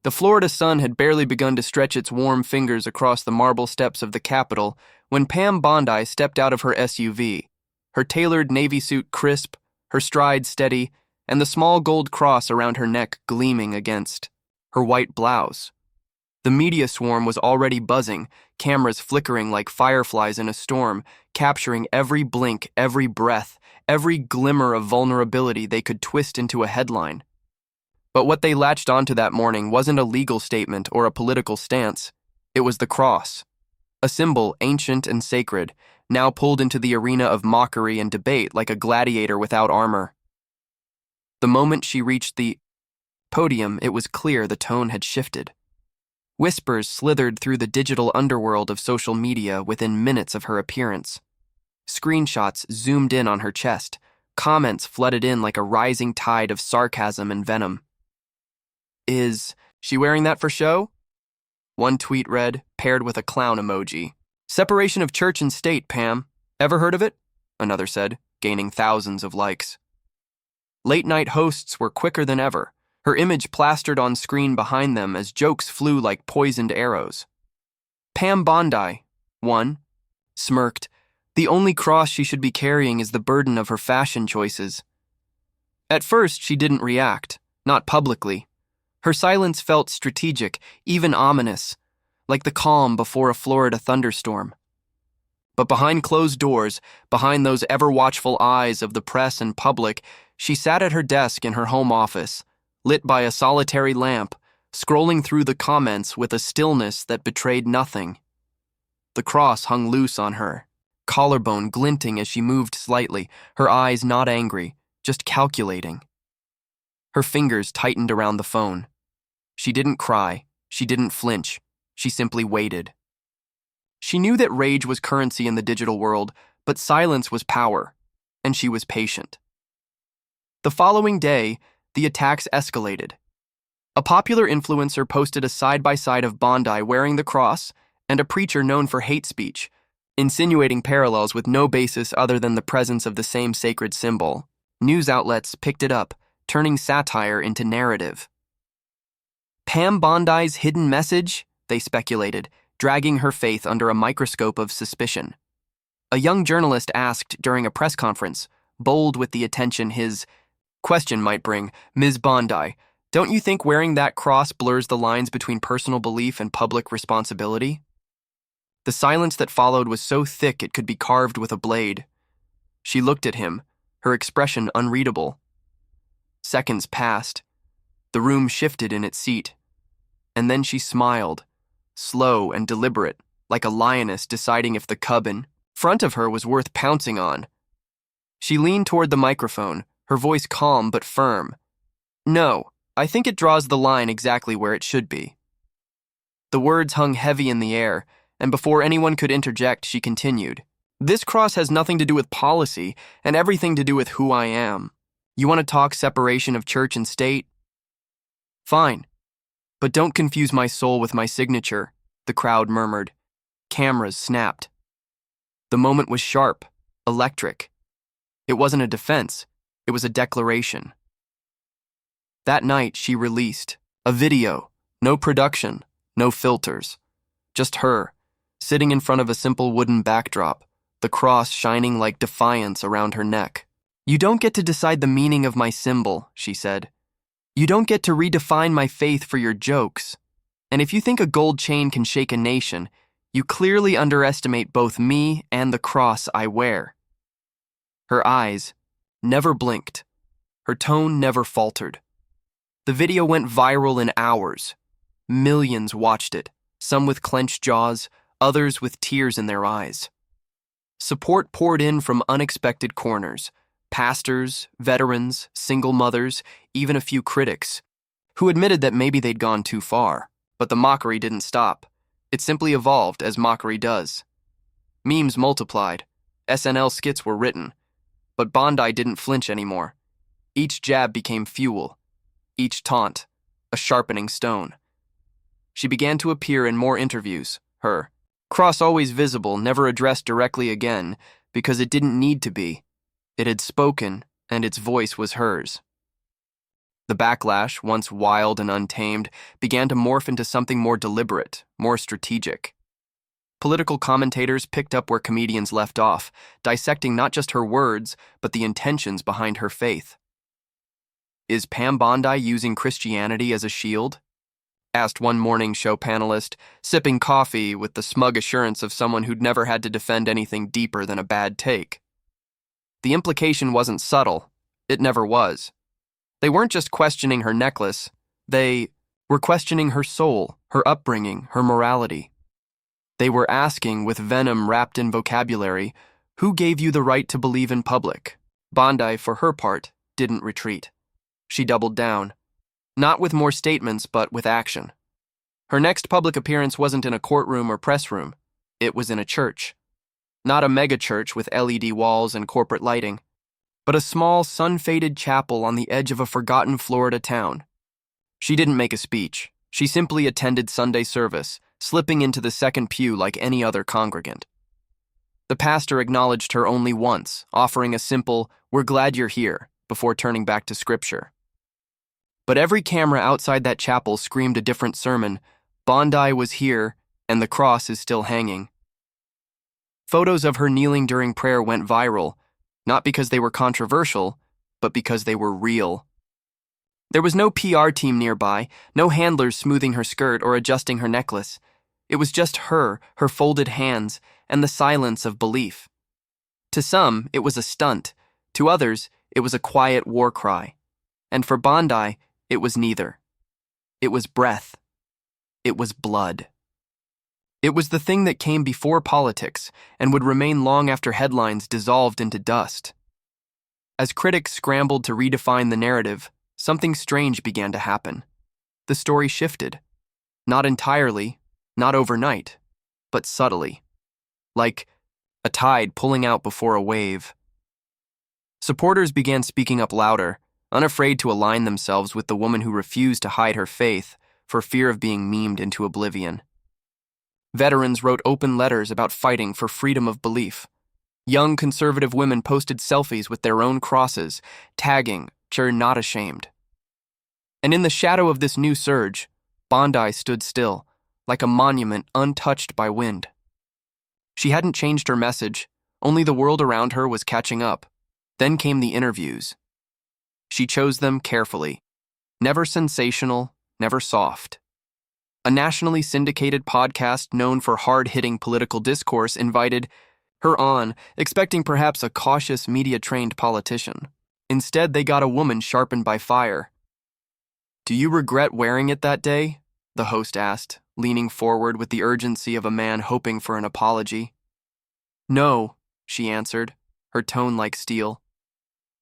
The Florida sun had barely begun to stretch its warm fingers across the marble steps of the Capitol when Pam Bondi stepped out of her SUV, her tailored navy suit crisp, her stride steady, and the small gold cross around her neck gleaming against her white blouse. The media swarm was already buzzing, cameras flickering like fireflies in a storm, capturing every blink, every breath, every glimmer of vulnerability they could twist into a headline. But what they latched onto that morning wasn't a legal statement or a political stance. It was the cross, a symbol ancient and sacred, now pulled into the arena of mockery and debate like a gladiator without armor. The moment she reached the podium, it was clear the tone had shifted. Whispers slithered through the digital underworld of social media within minutes of her appearance. Screenshots zoomed in on her chest. Comments flooded in like a rising tide of sarcasm and venom. Is she wearing that for show? One tweet read, paired with a clown emoji. Separation of church and state, Pam. Ever heard of it? Another said, gaining thousands of likes. Late-night hosts were quicker than ever, her image plastered on screen behind them as jokes flew like poisoned arrows. Pam Bondi, one, smirked. The only cross she should be carrying is the burden of her fashion choices. At first, she didn't react, not publicly. Her silence felt strategic, even ominous, like the calm before a Florida thunderstorm. But behind closed doors, behind those ever-watchful eyes of the press and public, she sat at her desk in her home office, lit by a solitary lamp, scrolling through the comments with a stillness that betrayed nothing. The cross hung loose on her, collarbone glinting as she moved slightly, her eyes not angry, just calculating. Her fingers tightened around the phone. She didn't cry, she didn't flinch, she simply waited. She knew that rage was currency in the digital world, but silence was power, and she was patient. The following day, the attacks escalated. A popular influencer posted a side-by-side of Bondi wearing the cross and a preacher known for hate speech, insinuating parallels with no basis other than the presence of the same sacred symbol. News outlets picked it up, turning satire into narrative. Pam Bondi's hidden message, they speculated, dragging her faith under a microscope of suspicion. A young journalist asked during a press conference, bold with the attention his question might bring, Ms. Bondi, don't you think wearing that cross blurs the lines between personal belief and public responsibility? The silence that followed was so thick it could be carved with a blade. She looked at him, her expression unreadable. Seconds passed. The room shifted in its seat. And then she smiled, slow and deliberate, like a lioness deciding if the cub in front of her was worth pouncing on. She leaned toward the microphone, her voice calm but firm. No, I think it draws the line exactly where it should be. The words hung heavy in the air, and before anyone could interject, she continued. This cross has nothing to do with policy and everything to do with who I am. You want to talk separation of church and state? Fine. But don't confuse my soul with my signature, the crowd murmured. Cameras snapped. The moment was sharp, electric. It wasn't a defense, it was a declaration. That night, she released a video, no production, no filters. Just her, sitting in front of a simple wooden backdrop, the cross shining like defiance around her neck. You don't get to decide the meaning of my symbol, she said. You don't get to redefine my faith for your jokes. And if you think a gold chain can shake a nation, you clearly underestimate both me and the cross I wear. Her eyes never blinked. Her tone never faltered. The video went viral in hours. Millions watched it, some with clenched jaws, others with tears in their eyes. Support poured in from unexpected corners. Pastors, veterans, single mothers, even a few critics, who admitted that maybe they'd gone too far. But the mockery didn't stop. It simply evolved as mockery does. Memes multiplied. SNL skits were written. But Bondi didn't flinch anymore. Each jab became fuel. Each taunt, a sharpening stone. She began to appear in more interviews, her cross always visible, never addressed directly again, because it didn't need to be. It had spoken, and its voice was hers. The backlash, once wild and untamed, began to morph into something more deliberate, more strategic. Political commentators picked up where comedians left off, dissecting not just her words, but the intentions behind her faith. "Is Pam Bondi using Christianity as a shield?" asked one morning show panelist, sipping coffee with the smug assurance of someone who'd never had to defend anything deeper than a bad take. The implication wasn't subtle. It never was. They weren't just questioning her necklace. They were questioning her soul, her upbringing, her morality. They were asking, with venom wrapped in vocabulary, who gave you the right to believe in public? Bondi, for her part, didn't retreat. She doubled down. Not with more statements, but with action. Her next public appearance wasn't in a courtroom or press room. It was in a church. Not a megachurch with LED walls and corporate lighting, but a small, sun-faded chapel on the edge of a forgotten Florida town. She didn't make a speech. She simply attended Sunday service, slipping into the second pew like any other congregant. The pastor acknowledged her only once, offering a simple, "We're glad you're here," before turning back to scripture. But every camera outside that chapel screamed a different sermon. Bondi was here, and the cross is still hanging. Photos of her kneeling during prayer went viral, not because they were controversial, but because they were real. There was no PR team nearby, no handlers smoothing her skirt or adjusting her necklace. It was just her folded hands, and the silence of belief. To some, it was a stunt. To others, it was a quiet war cry. And for Bondi, it was neither. It was breath. It was blood. It was the thing that came before politics and would remain long after headlines dissolved into dust. As critics scrambled to redefine the narrative, something strange began to happen. The story shifted. Not entirely, not overnight, but subtly. Like a tide pulling out before a wave. Supporters began speaking up louder, unafraid to align themselves with the woman who refused to hide her faith for fear of being memed into oblivion. Veterans wrote open letters about fighting for freedom of belief. Young conservative women posted selfies with their own crosses, tagging, "You're not ashamed." And in the shadow of this new surge, Bondi stood still, like a monument untouched by wind. She hadn't changed her message, only the world around her was catching up. Then came the interviews. She chose them carefully. Never sensational, never soft. A nationally syndicated podcast known for hard-hitting political discourse invited her on, expecting perhaps a cautious, media-trained politician. Instead, they got a woman sharpened by fire. "Do you regret wearing it that day?" the host asked, leaning forward with the urgency of a man hoping for an apology. "No," she answered, her tone like steel.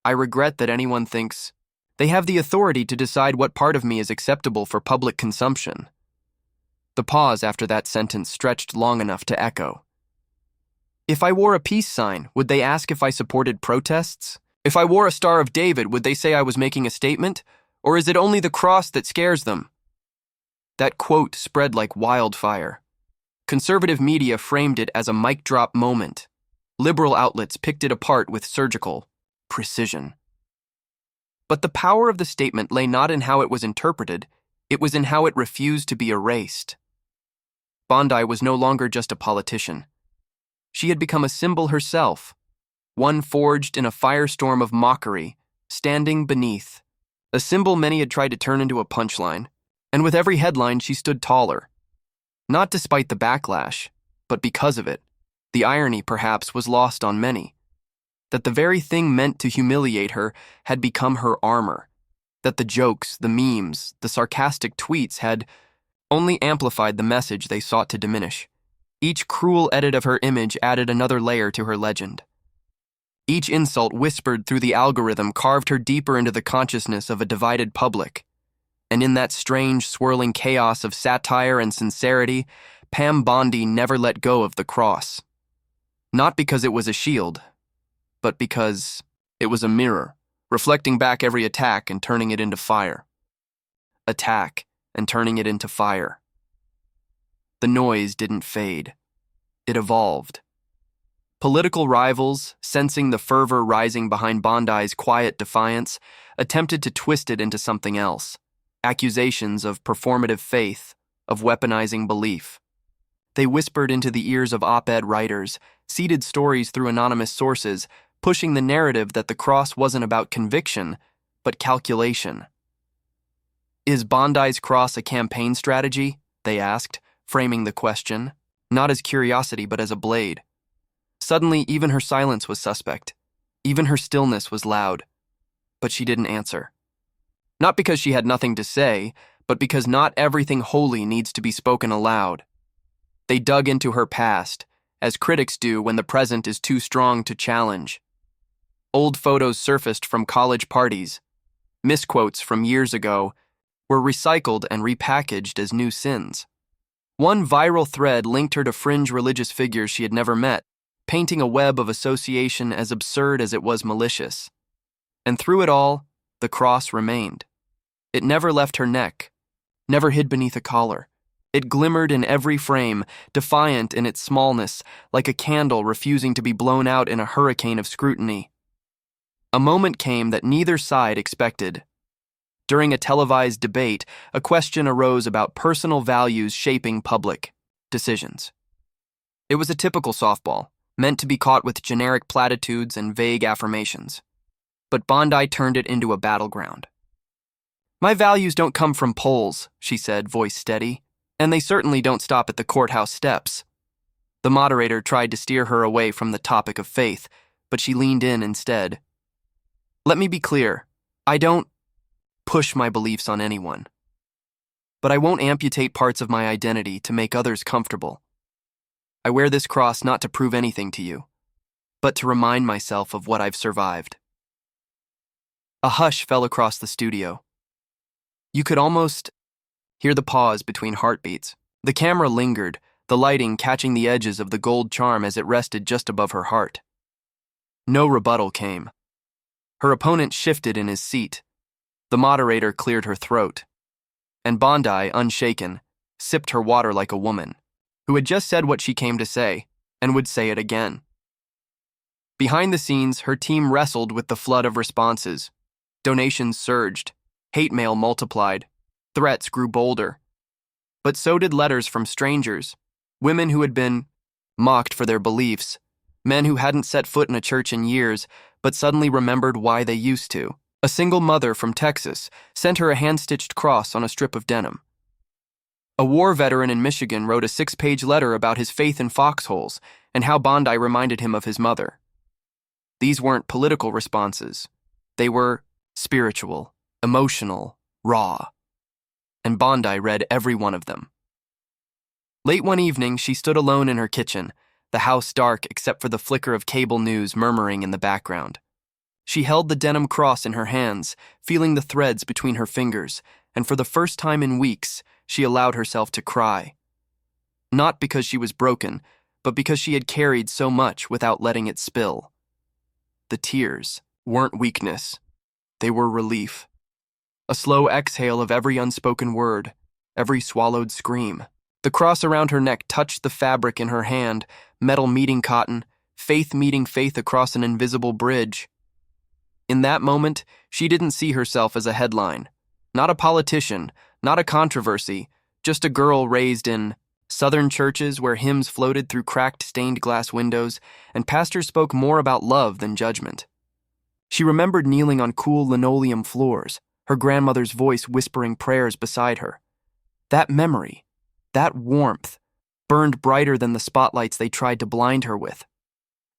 "I regret that anyone thinks they have the authority to decide what part of me is acceptable for public consumption." The pause after that sentence stretched long enough to echo. "If I wore a peace sign, would they ask if I supported protests? If I wore a Star of David, would they say I was making a statement? Or is it only the cross that scares them?" That quote spread like wildfire. Conservative media framed it as a mic drop moment. Liberal outlets picked it apart with surgical precision. But the power of the statement lay not in how it was interpreted, it was in how it refused to be erased. Bondi was no longer just a politician. She had become a symbol herself, one forged in a firestorm of mockery, standing beneath. A symbol many had tried to turn into a punchline, and with every headline she stood taller. Not despite the backlash, but because of it. The irony, perhaps, was lost on many. That the very thing meant to humiliate her had become her armor. That the jokes, the memes, the sarcastic tweets had only amplified the message they sought to diminish. Each cruel edit of her image added another layer to her legend. Each insult whispered through the algorithm carved her deeper into the consciousness of a divided public. And in that strange, swirling chaos of satire and sincerity, Pam Bondi never let go of the cross. Not because it was a shield, but because it was a mirror, reflecting back every attack and turning it into fire. Attack and turning it into fire. The noise didn't fade. It evolved. Political rivals, sensing the fervor rising behind Bondi's quiet defiance, attempted to twist it into something else. Accusations of performative faith, of weaponizing belief. They whispered into the ears of op-ed writers, seeded stories through anonymous sources, pushing the narrative that the cross wasn't about conviction, but calculation. Is Bondi's cross a campaign strategy? They asked, framing the question, not as curiosity but as a blade. Suddenly, even her silence was suspect. Even her stillness was loud. But she didn't answer. Not because she had nothing to say, but because not everything holy needs to be spoken aloud. They dug into her past, as critics do when the present is too strong to challenge. Old photos surfaced from college parties. Misquotes from years ago were recycled and repackaged as new sins. One viral thread linked her to fringe religious figures she had never met, painting a web of association as absurd as it was malicious. And through it all, the cross remained. It never left her neck, never hid beneath a collar. It glimmered in every frame, defiant in its smallness, like a candle refusing to be blown out in a hurricane of scrutiny. A moment came that neither side expected. During a televised debate, a question arose about personal values shaping public decisions. It was a typical softball, meant to be caught with generic platitudes and vague affirmations. But Bondi turned it into a battleground. "My values don't come from polls," she said, voice steady, "and they certainly don't stop at the courthouse steps." The moderator tried to steer her away from the topic of faith, but she leaned in instead. "Let me be clear. I don't push my beliefs on anyone. But I won't amputate parts of my identity to make others comfortable. I wear this cross not to prove anything to you, but to remind myself of what I've survived." A hush fell across the studio. You could almost hear the pause between heartbeats. The camera lingered, the lighting catching the edges of the gold charm as it rested just above her heart. No rebuttal came. Her opponent shifted in his seat. The moderator cleared her throat. And Bondi, unshaken, sipped her water like a woman who had just said what she came to say and would say it again. Behind the scenes, her team wrestled with the flood of responses. Donations surged. Hate mail multiplied. Threats grew bolder. But so did letters from strangers, women who had been mocked for their beliefs, men who hadn't set foot in a church in years, but suddenly remembered why they used to. A single mother from Texas sent her a hand-stitched cross on a strip of denim. A war veteran in Michigan wrote a 6-page letter about his faith in foxholes and how Bondi reminded him of his mother. These weren't political responses. They were spiritual, emotional, raw. And Bondi read every one of them. Late one evening, she stood alone in her kitchen, the house dark except for the flicker of cable news murmuring in the background. She held the denim cross in her hands, feeling the threads between her fingers, and for the first time in weeks, she allowed herself to cry. Not because she was broken, but because she had carried so much without letting it spill. The tears weren't weakness. They were relief. A slow exhale of every unspoken word, every swallowed scream. The cross around her neck touched the fabric in her hand, metal meeting cotton, faith meeting faith across an invisible bridge. In that moment, she didn't see herself as a headline. Not a politician, not a controversy, just a girl raised in Southern churches where hymns floated through cracked stained glass windows and pastors spoke more about love than judgment. She remembered kneeling on cool linoleum floors, her grandmother's voice whispering prayers beside her. That memory, that warmth, burned brighter than the spotlights they tried to blind her with.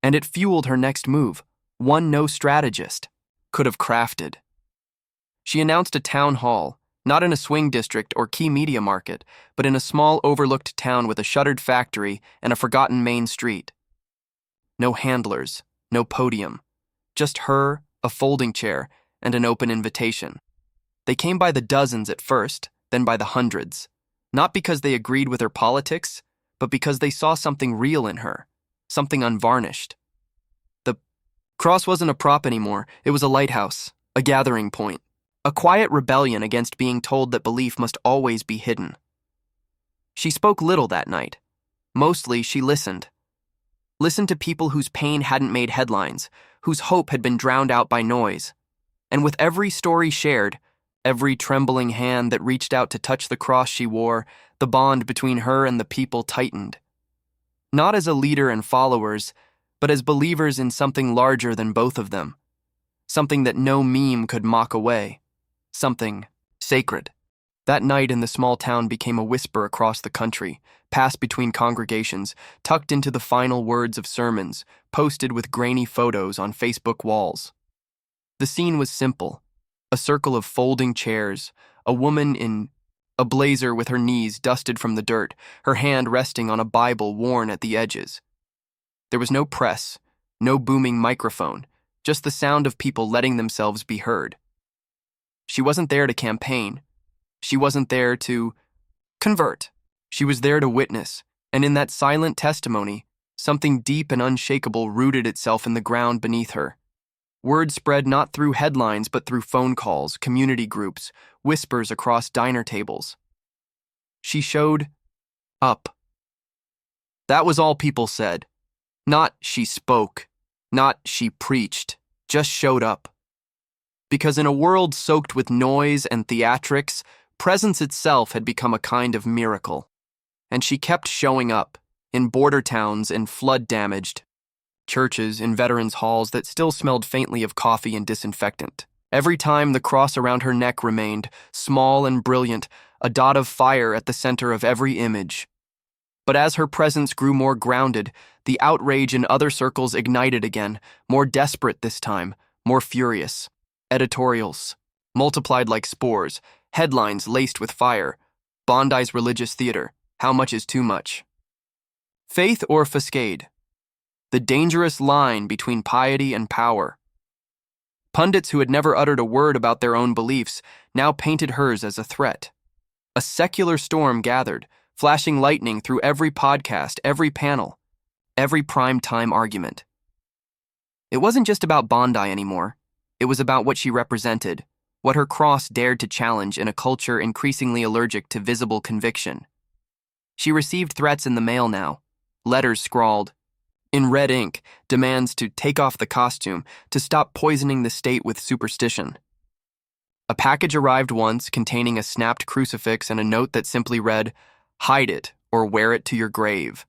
And it fueled her next move, one no strategist could have crafted. She announced a town hall, not in a swing district or key media market, but in a small overlooked town with a shuttered factory and a forgotten main street. No handlers, no podium, just her, a folding chair, and an open invitation. They came by the dozens at first, then by the hundreds, not because they agreed with her politics, but because they saw something real in her, something unvarnished. The cross wasn't a prop anymore, it was a lighthouse, a gathering point. A quiet rebellion against being told that belief must always be hidden. She spoke little that night. Mostly, she listened. Listen to people whose pain hadn't made headlines, whose hope had been drowned out by noise. And with every story shared, every trembling hand that reached out to touch the cross she wore, the bond between her and the people tightened. Not as a leader and followers, but as believers in something larger than both of them. Something that no meme could mock away. Something sacred. That night in the small town became a whisper across the country, passed between congregations, tucked into the final words of sermons, posted with grainy photos on Facebook walls. The scene was simple. A circle of folding chairs, a woman in a blazer with her knees dusted from the dirt, her hand resting on a Bible worn at the edges. There was no press, no booming microphone, just the sound of people letting themselves be heard. She wasn't there to campaign. She wasn't there to convert. She was there to witness, and in that silent testimony, something deep and unshakable rooted itself in the ground beneath her. Word spread not through headlines but through phone calls, community groups, whispers across diner tables. She showed up. That was all people said. Not she spoke, not she preached, just showed up. Because in a world soaked with noise and theatrics, presence itself had become a kind of miracle. And she kept showing up, in border towns and flood-damaged churches, in veterans' halls that still smelled faintly of coffee and disinfectant. Every time the cross around her neck remained, small and brilliant, a dot of fire at the center of every image. But as her presence grew more grounded, the outrage in other circles ignited again, more desperate this time, more furious. Editorials, multiplied like spores, headlines laced with fire. Bondi's religious theater, how much is too much? Faith or facade? The dangerous line between piety and power. Pundits who had never uttered a word about their own beliefs now painted hers as a threat. A secular storm gathered, flashing lightning through every podcast, every panel, every prime-time argument. It wasn't just about Bondi anymore. It was about what she represented, what her cross dared to challenge in a culture increasingly allergic to visible conviction. She received threats in the mail now, letters scrawled in red ink, demands to take off the costume, to stop poisoning the state with superstition. A package arrived once containing a snapped crucifix and a note that simply read, "Hide it or wear it to your grave."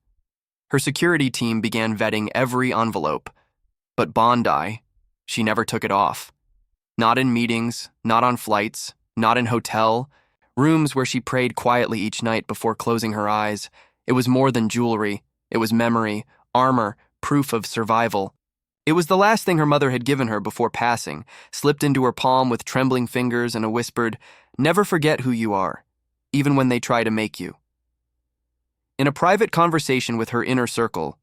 Her security team began vetting every envelope, but Bondi, she never took it off. Not in meetings, not on flights, not in hotel rooms where she prayed quietly each night before closing her eyes. It was more than jewelry. It was memory, armor, proof of survival. It was the last thing her mother had given her before passing, slipped into her palm with trembling fingers and a whispered, "Never forget who you are, even when they try to make you." In a private conversation with her inner circle,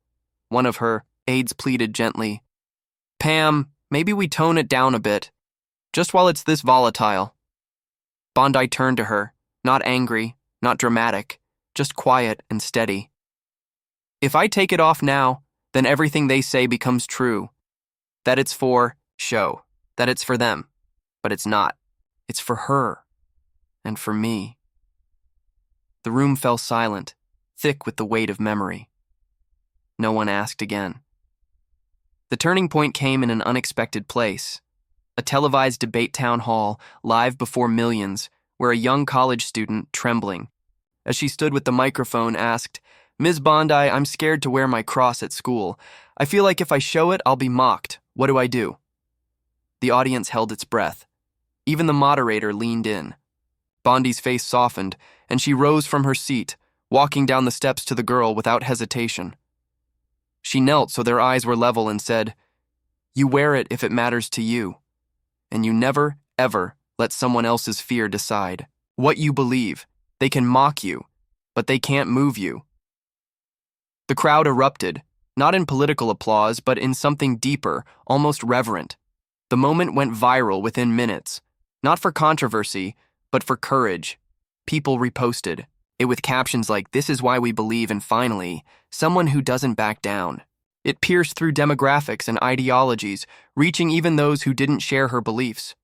one of her aides pleaded gently, "Pam, maybe we tone it down a bit, just while it's this volatile." Bondi turned to her, not angry, not dramatic, just quiet and steady. "If I take it off now, then everything they say becomes true. That it's for show, that it's for them. But it's not. It's for her. And for me." The room fell silent, thick with the weight of memory. No one asked again. The turning point came in an unexpected place. A televised debate town hall, live before millions, where a young college student, trembling, as she stood with the microphone, asked, "Ms. Bondi, I'm scared to wear my cross at school. I feel like if I show it, I'll be mocked. What do I do?" The audience held its breath. Even the moderator leaned in. Bondi's face softened, and she rose from her seat, walking down the steps to the girl without hesitation. She knelt so their eyes were level and said, "You wear it if it matters to you. And you never, ever let someone else's fear decide what you believe. They can mock you, but they can't move you." The crowd erupted, not in political applause, but in something deeper, almost reverent. The moment went viral within minutes, not for controversy, but for courage. People reposted it with captions like, "This is why we believe in finally, someone who doesn't back down." It pierced through demographics and ideologies, reaching even those who didn't share her beliefs.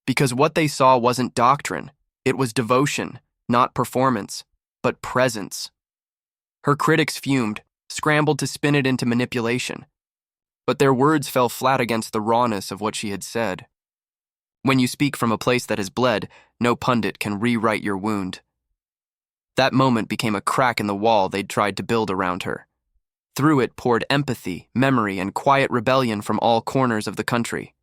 Because what they saw wasn't doctrine, it was devotion, not performance, but presence. Her critics fumed. scrambled to spin it into manipulation. But their words fell flat against the rawness of what she had said. When you speak from a place that has bled, no pundit can rewrite your wound. That moment became a crack in the wall they'd tried to build around her. Through it poured empathy, memory, and quiet rebellion from all corners of the country.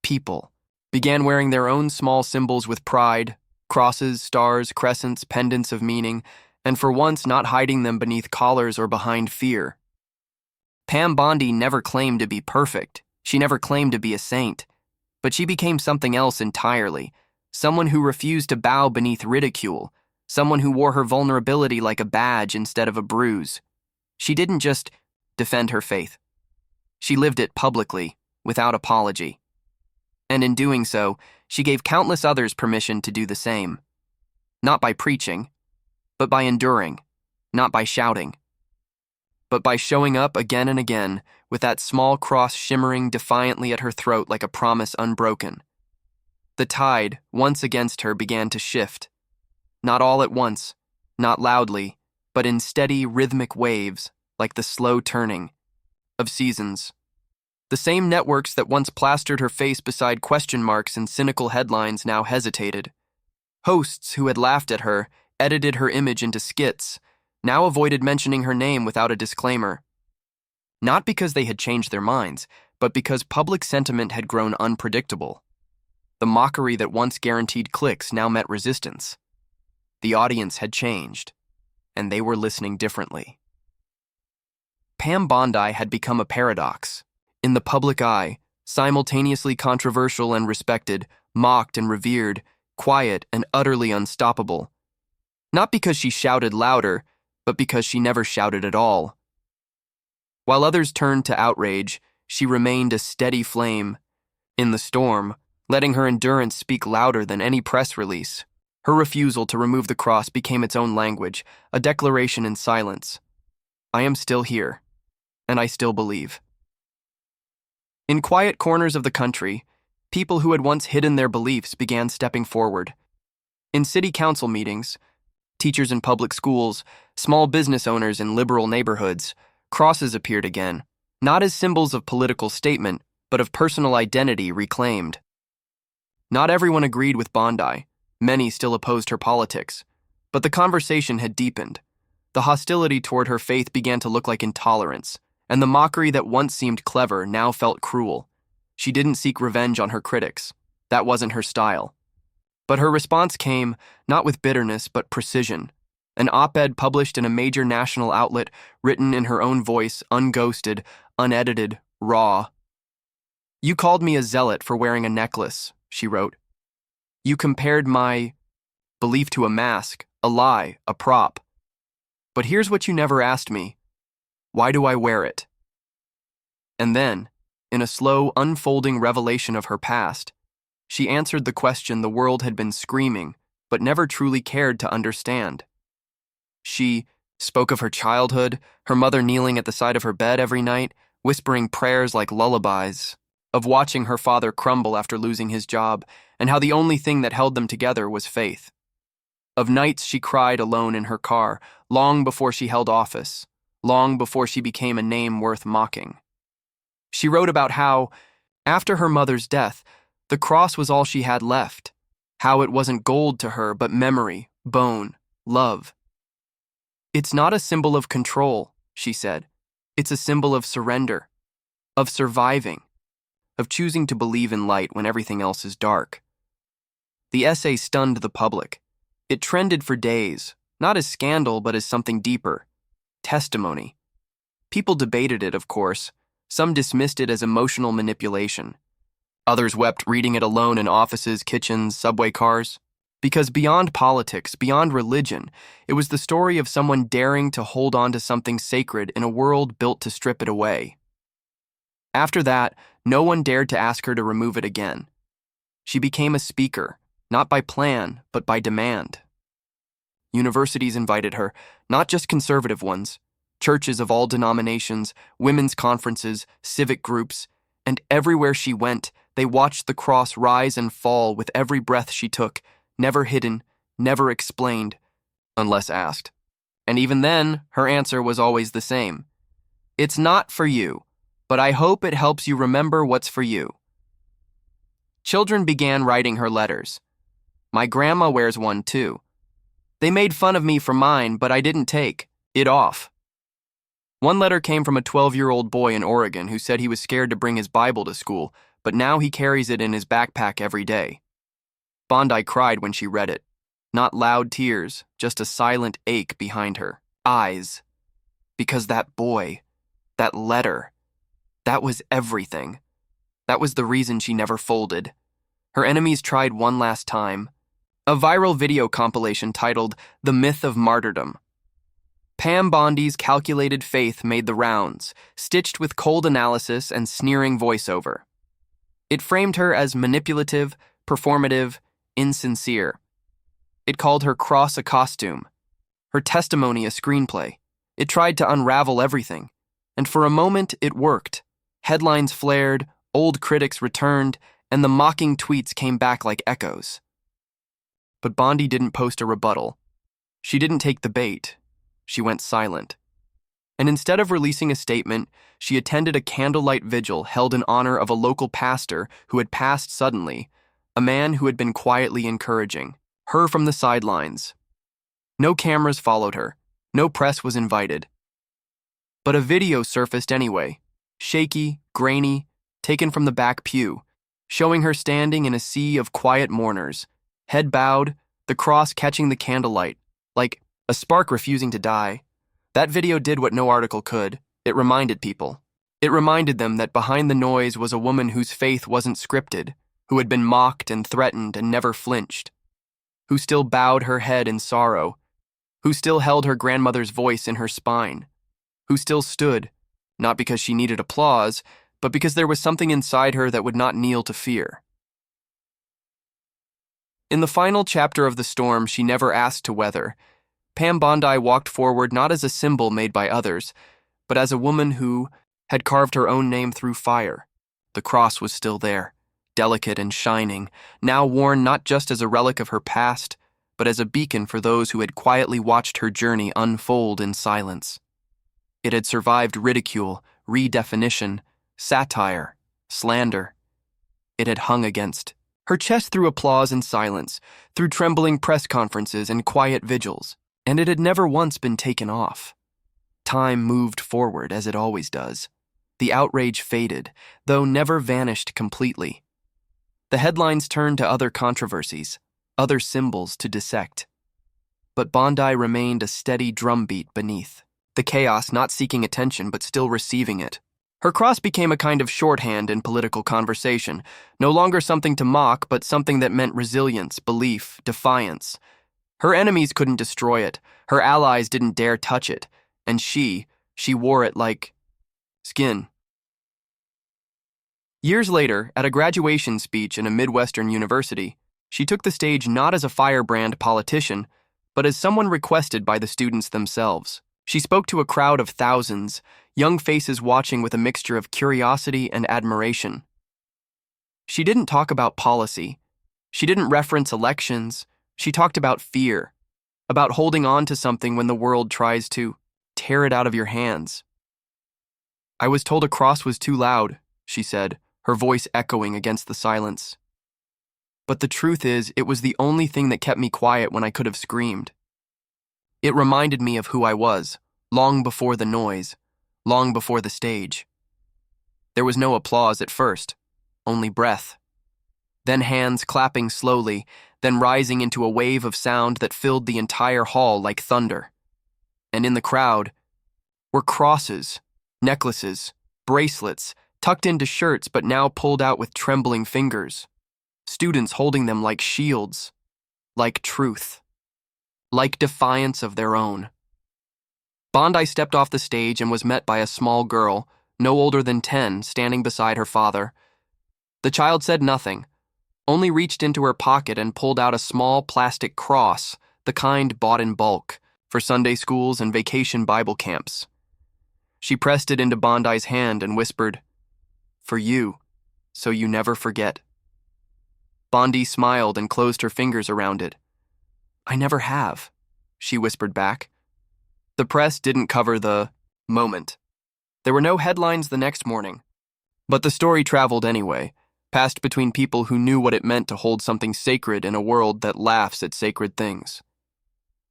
People began wearing their own small symbols with pride, crosses, stars, crescents, pendants of meaning, and for once not hiding them beneath collars or behind fear. Pam Bondi never claimed to be perfect. She never claimed to be a saint. But she became something else entirely, someone who refused to bow beneath ridicule, someone who wore her vulnerability like a badge instead of a bruise. She didn't just defend her faith. She lived it publicly, without apology. And in doing so, she gave countless others permission to do the same. Not by preaching, but by enduring, not by shouting, but by showing up again and again with that small cross shimmering defiantly at her throat like a promise unbroken. The tide, once against her, began to shift. Not all at once, not loudly, but in steady, rhythmic waves, like the slow turning of seasons. The same networks that once plastered her face beside question marks and cynical headlines now hesitated. Hosts who had laughed at her, edited her image into skits, now avoided mentioning her name without a disclaimer. Not because they had changed their minds, but because public sentiment had grown unpredictable. The mockery that once guaranteed clicks now met resistance. The audience had changed, and they were listening differently. Pam Bondi had become a paradox. In the public eye, simultaneously controversial and respected, mocked and revered, quiet and utterly unstoppable. Not because she shouted louder, but because she never shouted at all. While others turned to outrage, she remained a steady flame. In the storm, letting her endurance speak louder than any press release. Her refusal to remove the cross became its own language, a declaration in silence. I am still here, and I still believe. In quiet corners of the country, people who had once hidden their beliefs began stepping forward. In city council meetings, teachers in public schools, small business owners in liberal neighborhoods, crosses appeared again, not as symbols of political statement, but of personal identity reclaimed. Not everyone agreed with Bondi. Many still opposed her politics. But the conversation had deepened. The hostility toward her faith began to look like intolerance, and the mockery that once seemed clever now felt cruel. She didn't seek revenge on her critics. That wasn't her style. But her response came, not with bitterness, but precision. An op-ed published in a major national outlet, written in her own voice, unghosted, unedited, raw. You called me a zealot for wearing a necklace, she wrote. You compared my belief to a mask, a lie, a prop. But here's what you never asked me. Why do I wear it? And then, in a slow, unfolding revelation of her past, she answered the question the world had been screaming, but never truly cared to understand. She spoke of her childhood, her mother kneeling at the side of her bed every night, whispering prayers like lullabies, of watching her father crumble after losing his job, and how the only thing that held them together was faith. Of nights she cried alone in her car, long before she held office, long before she became a name worth mocking. She wrote about how, after her mother's death, the cross was all she had left, how it wasn't gold to her but memory, bone, love. It's not a symbol of control, she said. It's a symbol of surrender, of surviving, of choosing to believe in light when everything else is dark. The essay stunned the public. It trended for days, not as scandal but as something deeper, testimony. People debated it, of course. Some dismissed it as emotional manipulation. Others wept reading it alone in offices, kitchens, subway cars. Because beyond politics, beyond religion, it was the story of someone daring to hold on to something sacred in a world built to strip it away. After that, no one dared to ask her to remove it again. She became a speaker, not by plan, but by demand. Universities invited her, not just conservative ones, churches of all denominations, women's conferences, civic groups, and everywhere she went, they watched the cross rise and fall with every breath she took, never hidden, never explained, unless asked. And even then, her answer was always the same. It's not for you, but I hope it helps you remember what's for you. Children began writing her letters. My grandma wears one too. They made fun of me for mine, but I didn't take it off. One letter came from a 12-year-old boy in Oregon who said he was scared to bring his Bible to school, but now he carries it in his backpack every day. Bondi cried when she read it. Not loud tears, just a silent ache behind her eyes. Because that boy, that letter, that was everything. That was the reason she never folded. Her enemies tried one last time. A viral video compilation titled The Myth of Martyrdom. Pam Bondi's calculated faith made the rounds, stitched with cold analysis and sneering voiceover. It framed her as manipulative, performative, insincere. It called her cross a costume, her testimony a screenplay. It tried to unravel everything, and for a moment it worked. Headlines flared, old critics returned, and the mocking tweets came back like echoes. But Bondi didn't post a rebuttal. She didn't take the bait. She went silent. And instead of releasing a statement, she attended a candlelight vigil held in honor of a local pastor who had passed suddenly, a man who had been quietly encouraging her from the sidelines. No cameras followed her. No press was invited. But a video surfaced anyway, shaky, grainy, taken from the back pew, showing her standing in a sea of quiet mourners, head bowed, the cross catching the candlelight, like a spark refusing to die. That video did what no article could. It reminded people. It reminded them that behind the noise was a woman whose faith wasn't scripted, who had been mocked and threatened and never flinched, who still bowed her head in sorrow, who still held her grandmother's voice in her spine, who still stood, not because she needed applause, but because there was something inside her that would not kneel to fear. In the final chapter of the storm she never asked to weather, Pam Bondi walked forward not as a symbol made by others, but as a woman who had carved her own name through fire. The cross was still there, delicate and shining, now worn not just as a relic of her past, but as a beacon for those who had quietly watched her journey unfold in silence. It had survived ridicule, redefinition, satire, slander. It had hung against her chest through applause and silence, through trembling press conferences and quiet vigils, and it had never once been taken off. Time moved forward as it always does. The outrage faded, though never vanished completely. The headlines turned to other controversies, other symbols to dissect. But Bondi remained a steady drumbeat beneath, the chaos not seeking attention but still receiving it. Her cross became a kind of shorthand in political conversation, no longer something to mock but something that meant resilience, belief, defiance. Her enemies couldn't destroy it, her allies didn't dare touch it, and she wore it like skin. Years later, at a graduation speech in a Midwestern university, she took the stage not as a firebrand politician, but as someone requested by the students themselves. She spoke to a crowd of thousands, young faces watching with a mixture of curiosity and admiration. She didn't talk about policy. She didn't reference elections. She talked about fear, about holding on to something when the world tries to tear it out of your hands. I was told a cross was too loud, she said, her voice echoing against the silence. But the truth is, it was the only thing that kept me quiet when I could have screamed. It reminded me of who I was, long before the noise, long before the stage. There was no applause at first, only breath. Then hands clapping slowly, then rising into a wave of sound that filled the entire hall like thunder. And in the crowd were crosses, necklaces, bracelets, tucked into shirts but now pulled out with trembling fingers. Students holding them like shields, like truth, like defiance of their own. Bondi stepped off the stage and was met by a small girl, no older than 10, standing beside her father. The child said nothing, only reached into her pocket and pulled out a small plastic cross, the kind bought in bulk, for Sunday schools and vacation Bible camps. She pressed it into Bondi's hand and whispered, "For you, so you never forget." Bondi smiled and closed her fingers around it. "I never have," she whispered back. The press didn't cover the moment. There were no headlines the next morning. But the story traveled anyway, passed between people who knew what it meant to hold something sacred in a world that laughs at sacred things.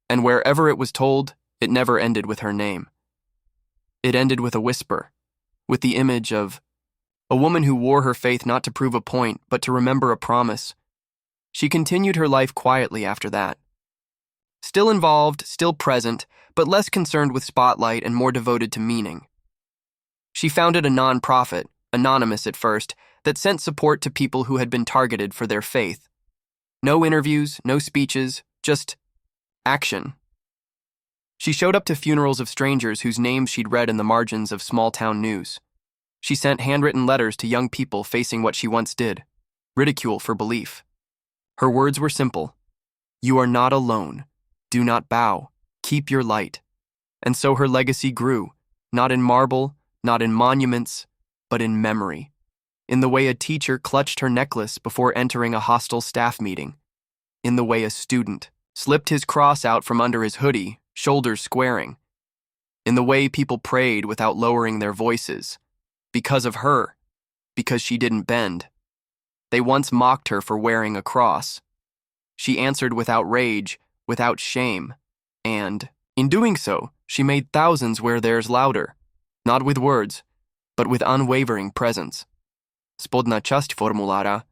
And wherever it was told, it never ended with her name. It ended with a whisper, with the image of a woman who wore her faith not to prove a point, but to remember a promise. She continued her life quietly after that. Still involved, still present, but less concerned with spotlight and more devoted to meaning. She founded a non-profit, anonymous at first, that sent support to people who had been targeted for their faith. No interviews, no speeches, just action. She showed up to funerals of strangers whose names she'd read in the margins of small-town news. She sent handwritten letters to young people facing what she once did, ridicule for belief. Her words were simple. You are not alone. Do not bow. Keep your light. And so her legacy grew, not in marble, not in monuments, but in memory. In the way a teacher clutched her necklace before entering a hostile staff meeting. In the way a student slipped his cross out from under his hoodie, shoulders squaring. In the way people prayed without lowering their voices. Because of her. Because she didn't bend. They once mocked her for wearing a cross. She answered with outrage, without shame. And, in doing so, she made thousands wear theirs louder. Not with words, but with unwavering presence. Spodna часть формуляра